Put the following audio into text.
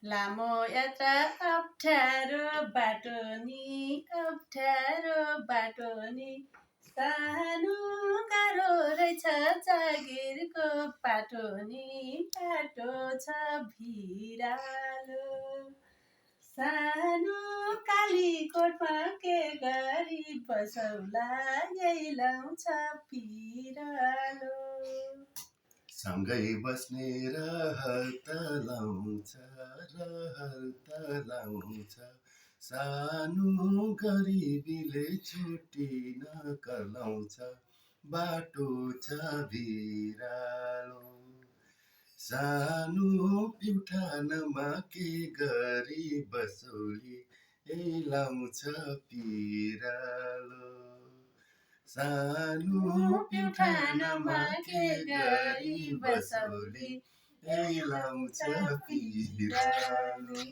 लामो यात्रा अप्ठ्यारो बाटो नि सानो गाह्रो रहेछ जागिरको बाटो छ भिरालो सानो कालीकोटमा के गरी बसौला यही लाउँछ पिरालो सँगै बस्ने रहर त लाउँछ सानो गरिबीले छुट्टिन कर्लाउँछ बाटो छ भिरालो सानो प्युठानमा के गरी बसौली लाउँछ पिरालो सानो प्युठानमा के गरी बसौली लाउँछ पिरालो